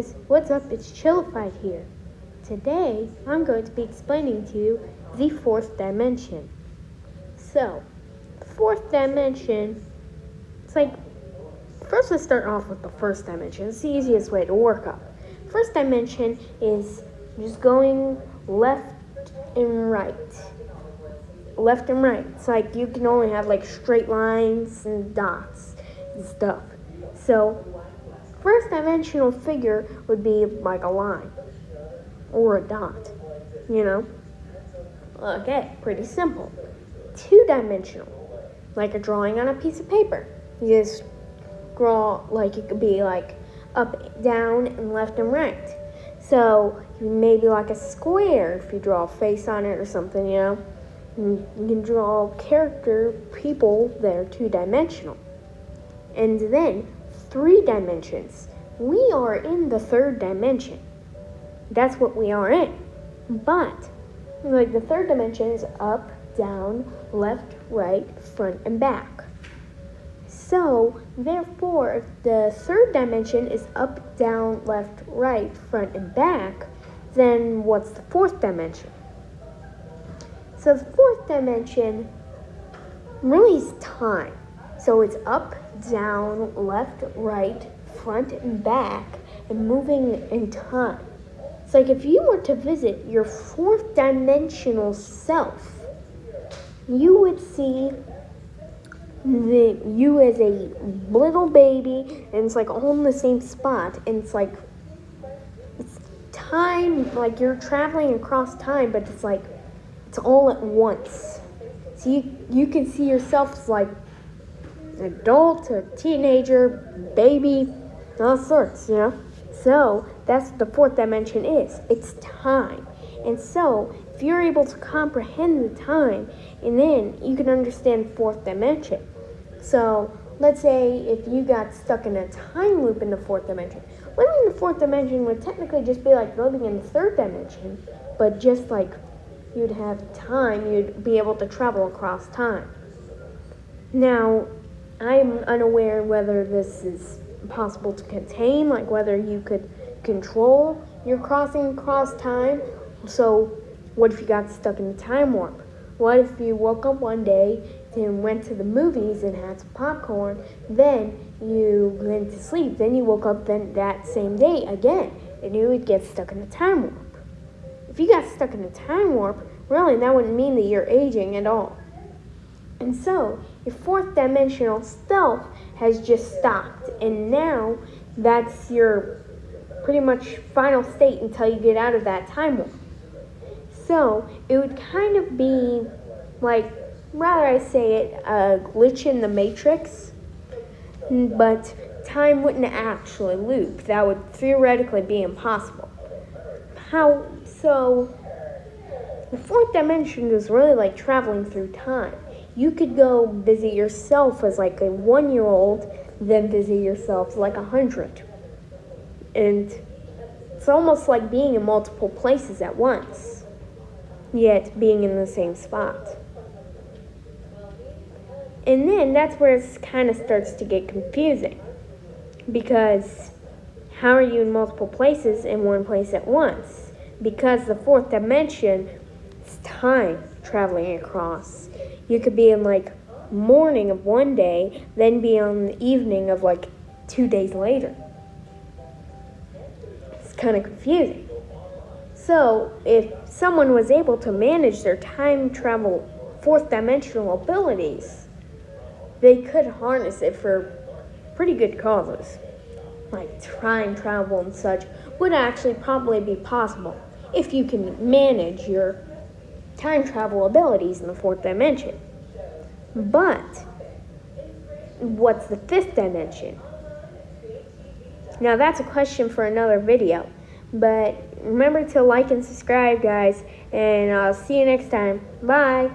guys, what's up? It's chill-ified here. Today, I'm going to be explaining to you the fourth dimension. So, the fourth dimension, it's like, first let's start off with the first dimension. It's the easiest way to work up. First dimension is just going left and right. Left and right. It's like you can only have like straight lines and dots and stuff. So, first dimensional figure would be like a line or a dot, you know? Okay, pretty simple. Two-dimensional, like a drawing on a piece of paper. You just draw, like it could be like up, down, and left and right. So maybe like a square if you draw a face on it or something, you know? You can draw character, people that are two-dimensional. And then 3 dimensions. We are in the 3rd dimension. That's what we are in. But, like the 3rd dimension is up, down, left, right, front, and back. So, therefore, if the 3rd dimension is up, down, left, right, front, and back, then what's the 4th dimension? So the 4th dimension really is time. So it's up, down, left, right, front, and back, and moving in time. It's like if you were to visit your 4th dimensional self, you would see you as a little baby, and it's like all in the same spot, and it's like it's time, like you're traveling across time, but it's like it's all at once. So you can see yourself as like an adult, a teenager, baby, all sorts, you know? So that's what the 4th dimension is. It's time. And so if you're able to comprehend the time, and then you can understand 4th dimension. So let's say if you got stuck in a time loop in the 4th dimension. Living in the 4th dimension would technically just be like living in the 3rd dimension, but just like you'd have time, you'd be able to travel across time. Now, I'm unaware whether this is possible to contain, like whether you could control your crossing across time. So, what if you got stuck in a time warp? What if you woke up one day and went to the movies and had some popcorn, then you went to sleep, then you woke up then that same day again, and you would get stuck in a time warp. If you got stuck in a time warp, really, that wouldn't mean that you're aging at all. And so, your 4th dimensional self has just stopped, and now that's your pretty much final state until you get out of that time warp. So, it would kind of be like, rather I say it, a glitch in the Matrix, but time wouldn't actually loop. That would theoretically be impossible. So, the 4th dimension is really like traveling through time. You could go visit yourself as like a 1-year-old, then visit yourself as like 100. And it's almost like being in multiple places at once, yet being in the same spot. And then that's where it kind of starts to get confusing. Because how are you in multiple places in one place at once? Because the 4th dimension is time traveling across. You could be in like morning of one day, then be on the evening of like 2 days later. It's kind of confusing. So if someone was able to manage their time travel 4th dimensional abilities, they could harness it for pretty good causes. Like time travel and such would actually probably be possible if you can manage your time travel abilities in the 4th dimension. But what's the 5th dimension? Now that's a question for another video. But remember to like and subscribe, guys, and I'll see you next time. Bye.